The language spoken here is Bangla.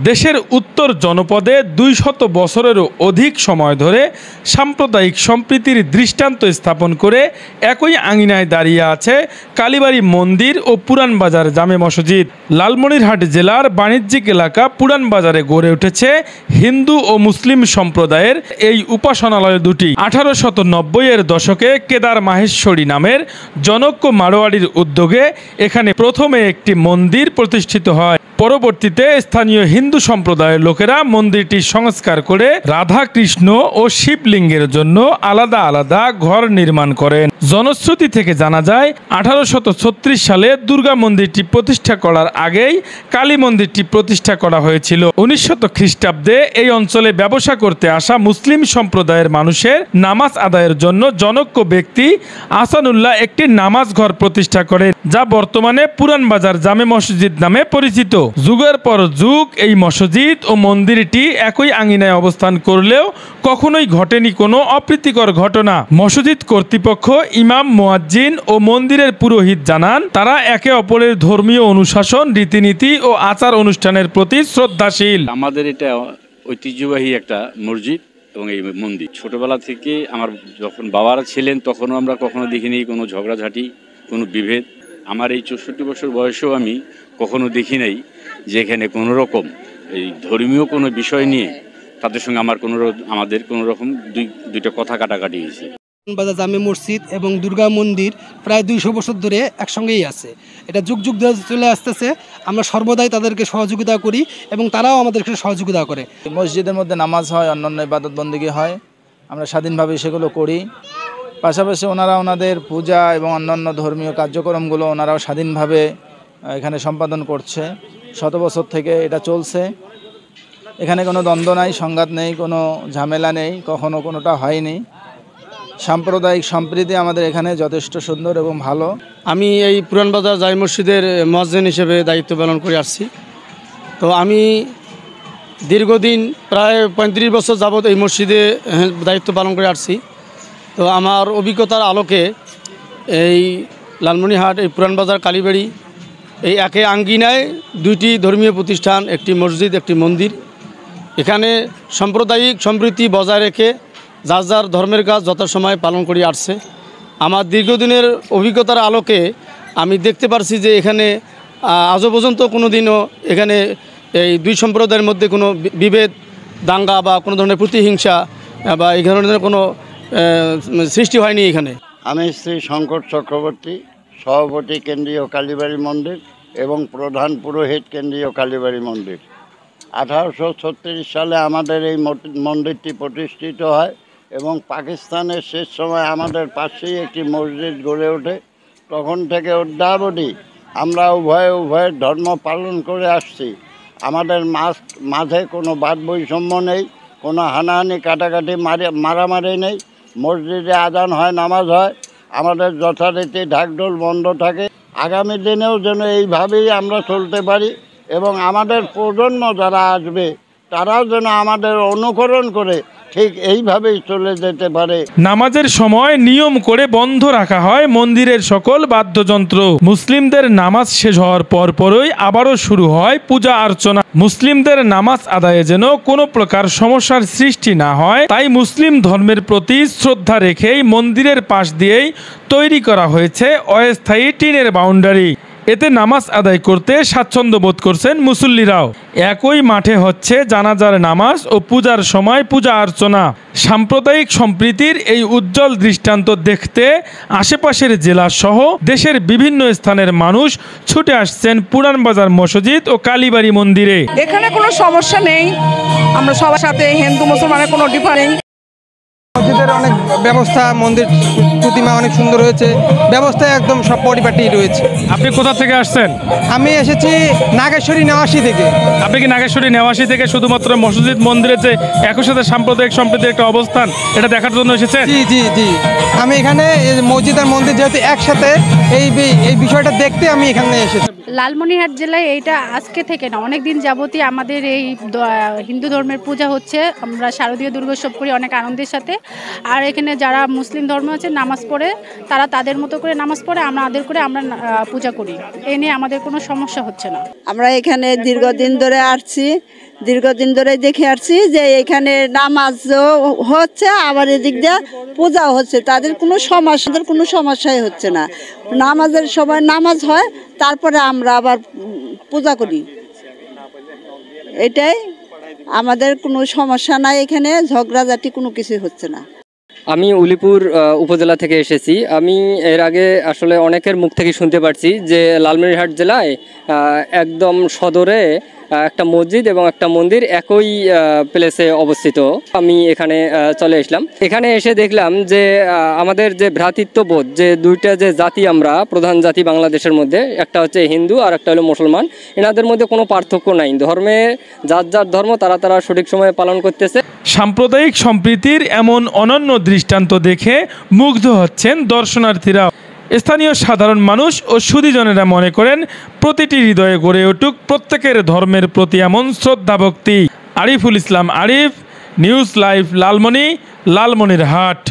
দেশের উত্তর জনপদে ২০০ বছরেরও অধিক সময় ধরে সাম্প্রদায়িক সম্প্রীতির দৃষ্টান্ত স্থাপন করে একই আঙিনায় দাঁড়িয়ে আছে কালীবাড়ি মন্দির ও পুরানবাজার জামে মসজিদ। লালমনিরহাট জেলার বাণিজ্যিক এলাকা পুরানবাজারে গড়ে উঠেছে হিন্দু ও মুসলিম সম্প্রদায়ের এই উপাসনালয় দুটি। 1890-এর দশকে কেদার মাহেশ্বরী নামের জনৈক মারোয়াড়ির উদ্যোগে এখানে প্রথমে একটি মন্দির প্রতিষ্ঠিত হয়। পরবর্তীতে স্থানীয় হিন্দু সম্প্রদায়ের লোকেরা মন্দিরটি সংস্কার করে রাধা কৃষ্ণ ও শিবলিঙ্গের জন্য আলাদা আলাদা ঘর নির্মাণ করেন। জনশ্রুতি থেকে জানা যায় 1836 সালে দুর্গা মন্দিরটি প্রতিষ্ঠা করার আগেই কালী মন্দিরটি প্রতিষ্ঠা করা হয়েছিল। 1900 খ্রিস্টাব্দে এই অঞ্চলে ব্যবসা করতে আসা মুসলিম সম্প্রদায়ের মানুষের নামাজ আদায়ের জন্য জনৈক ব্যক্তি আহসানুল্লাহ একটি নামাজ ঘর প্রতিষ্ঠা করেন, যা বর্তমানে পুরানবাজার জামে মসজিদ নামে পরিচিত। যুগের পর যুগ এই মসজিদ ও মন্দিরটি একই আঙিনায় অবস্থান করলেও কখনোই ঘটেনি কোনো অপ্রীতিকর ঘটনা। মসজিদ কর্তৃপক্ষ, ইমাম, মুয়াজ্জিন ও মন্দিরের পুরোহিত জানান তারা একে অপরের ধর্মীয় অনুশাসন, রীতিনীতি ও আচার অনুষ্ঠানের প্রতি শ্রদ্ধাশীল। আমাদের এটা ঐতিহ্যবাহী একটা মসজিদ এবং এই মন্দির ছোটবেলা থেকে আমার যখন বাবারা ছিলেন তখনও আমরা কখনো দেখিনি কোনো ঝগড়াঝাটি, কোনো বিভেদ। আমার এই 64 বছর বয়সেও আমি কখনো দেখি নাই যে এখানে কোনো রকম এই ধর্মীয় কোনো বিষয় নিয়ে তাদের সঙ্গে আমাদের কোনো রকম দুইটা কথা কাটাকাটি হয়েছে। বাজার জামে মসজিদ এবং দুর্গা মন্দির প্রায় 200 বছর ধরে একসঙ্গেই আছে। এটা যুগ যুগ ধরে চলে আসতেছে। আমরা সর্বদাই তাদেরকে সহযোগিতা করি এবং তারাও আমাদেরকে সহযোগিতা করে। মসজিদের মধ্যে নামাজ হয়, অন্যান্য ইবাদত বন্দেগী হয়, আমরা স্বাধীনভাবে সেগুলো করি। পাশাপাশি ওনারা ওনাদের পূজা এবং অন্যান্য ধর্মীয় কার্যক্রমগুলো ওনারাও স্বাধীনভাবে এখানে সম্পাদন করছে। 100 বছর থেকে এটা চলছে। এখানে কোনো দ্বন্দ্ব নাই, সংঘাত নেই, কোনো ঝামেলা নেই, কখনো কোনোটা হয়নি। সাম্প্রদায়িক সম্প্রীতি আমাদের এখানে যথেষ্ট সুন্দর এবং ভালো। আমি এই পুরানবাজার জামে মসজিদের মুয়াজ্জিন হিসেবে দায়িত্ব পালন করে আসছি। তো আমি দীর্ঘদিন প্রায় 35 বছর যাবৎ এই মসজিদে দায়িত্ব পালন করে আসছি। তো আমার অভিজ্ঞতার আলোকে এই লালমনিরহাট, এই পুরানবাজার, কালীবাড়ি, এই একে আঙ্গিনায় দুইটি ধর্মীয় প্রতিষ্ঠান, একটি মসজিদ, একটি মন্দির। এখানে সাম্প্রদায়িক সম্প্রীতি বজায় রেখে যার যার ধর্মের কাজ যথাসময়ে পালন করে আসছে। আমার দীর্ঘদিনের অভিজ্ঞতার আলোকে আমি দেখতে পারছি যে এখানে আজও পর্যন্ত কোনো দিনও এখানে এই দুই সম্প্রদায়ের মধ্যে কোনো বিভেদ, দাঙ্গা বা কোনো ধরনের প্রতিহিংসা বা এই ধরনের কোনো সৃষ্টি হয়নি এখানে। আমি শ্রী শঙ্কর চক্রবর্তী, সভাপতি কেন্দ্রীয় কালীবাড়ি মন্দির এবং প্রধান পুরোহিত কেন্দ্রীয় কালীবাড়ি মন্দির। 1836 সালে আমাদের এই মন্দিরটি প্রতিষ্ঠিত হয় এবং পাকিস্তানের শেষ সময় আমাদের পাশেই একটি মসজিদ গড়ে ওঠে। তখন থেকে অদ্যাবধি আমরা উভয়ের ধর্ম পালন করে আসছি। আমাদের মাঝে কোনো বাদ বৈষম্য নেই, কোনো হানাহানি, কাটাকাটি, মারামারি নেই। মসজিদে আজান হয়, নামাজ হয়, আমাদের যথারীতি ঢাকঢোল বন্ধ থাকে। আগামী দিনেও যেন এইভাবেই আমরা চলতে পারি এবং আমাদের প্রজন্ম যারা আসবে তারাও যেন আমাদের অনুকরণ করে ঠিক এইভাবেই চলে যেতে পারে। নামাজের সময় নিয়ম করে বন্ধ রাখা হয় মন্দিরের সকল বাদ্যযন্ত্র। মুসলিমদের নামাজ শেষ হওয়ার পরপরই আবারও শুরু হয় পূজা অর্চনা। মুসলিমদের নামাজ আদায়ে যেন কোনো প্রকার সমস্যার সৃষ্টি না হয়, তাই মুসলিম ধর্মের প্রতি শ্রদ্ধা রেখেই মন্দিরের পাশ দিয়েই তৈরি করা হয়েছে অস্থায়ী টিনের বাউন্ডারি। এতে নামাজ আদায় করতে স্বাচ্ছন্দ্য বোধ করছেন মুসল্লিরাও। একই মাঠে হচ্ছে জানাজার নামাজ ও পূজার সময় পূজা অর্চনা। সাম্প্রদায়িক সম্প্রীতির এই উজ্জ্বল দৃষ্টান্ত দেখতে আশেপাশের জেলা সহ দেশের বিভিন্ন স্থানের মানুষ ছুটে আসছেন পুরানবাজার মসজিদ ও কালীবাড়ি মন্দিরে। এখানে কোনো সমস্যা নেই, আমরা সবার সাথে হিন্দু মুসলমানের কোনো ডিফারেন্স। মসজিদের অনেক ব্যবস্থা, মন্দির প্রতিমা অনেক সুন্দর হয়েছে, ব্যবস্থা একদম সব পরিপাটি রয়েছে। আপনি কোথা থেকে আসছেন? আমি এসেছি নাগেশ্বরী নেওয়াশি থেকে। আপনি কি নাগেশ্বরী নেওয়াশি থেকে শুধুমাত্র মসজিদ মন্দিরে যে একই সাথে সাম্প্রদায়িক সম্প্রীতির একটা অবস্থান এটা দেখার জন্য এসেছেন? জি জি জি, আমি এখানে মসজিদ আর মন্দির যেহেতু একসাথে, এই বিষয়টা দেখতে আমি এখানে এসেছি। লালমনিরহাট জেলায় এইটা আজকে থেকে না, অনেক দিন যাবতই আমাদের এই হিন্দু ধর্মের পূজা হচ্ছে। আমরা শারদীয় দুর্গোৎসব করি অনেক আনন্দের সাথে। আর এখানে যারা মুসলিম ধর্ম আছে নামাজ পড়ে, তারা তাদের মতো করে নামাজ পড়ে, আমাদের করে আমরা পূজা করি। এই নিয়ে আমাদের কোনো সমস্যা হচ্ছে না। আমরা এখানে দীর্ঘদিন ধরে আসছি, দীর্ঘদিন ধরে দেখে আসছি যে এখানে নামাজও হচ্ছে, আবার এদিক দিয়ে পূজাও হচ্ছে। তাদের কোনো সমস্যাই হচ্ছে না। নামাজের সময় নামাজ হয়, তারপরে আমরা আবার পূজা করি। এটাই আমাদের কোনো সমস্যা নাই, এখানে ঝগড়াঝাটি কোনো কিছু হচ্ছে না। আমি উলিপুর উপজেলা থেকে এসেছি। আমি এর আগে আসলে অনেকের মুখ থেকে শুনতে পারছি যে লালমনিরহাট জেলায় একদম সদরে একটা মসজিদ এবং একটা মন্দির একই প্লেসে অবস্থিত। আমি এখানে চলে আসলাম। এখানে এসে দেখলাম যে আমাদের যে ভ্রাতৃত্ববোধ, যে দুইটা যে জাতি, আমরা প্রধান জাতি বাংলাদেশের মধ্যে, একটা হচ্ছে হিন্দু আর একটা হলো মুসলমান, এনাদের মধ্যে কোনো পার্থক্য নাই। ধর্মে যার যার ধর্ম তারা সঠিক সময়ে পালন করতেছে। সাম্প্রদায়িক সম্প্রীতির এমন অনন্য দৃষ্টান্ত দেখে মুগ্ধ হচ্ছেন দর্শনার্থীরা। স্থানীয় সাধারণ মানুষ ও সুধীজনেরা মনে করেন প্রতিটি হৃদয়ে গড়ে উঠুক প্রত্যেকের ধর্মের প্রতি এমন শ্রদ্ধা ভক্তি। Ariful Islam Arif, news live, Lalmonirhat.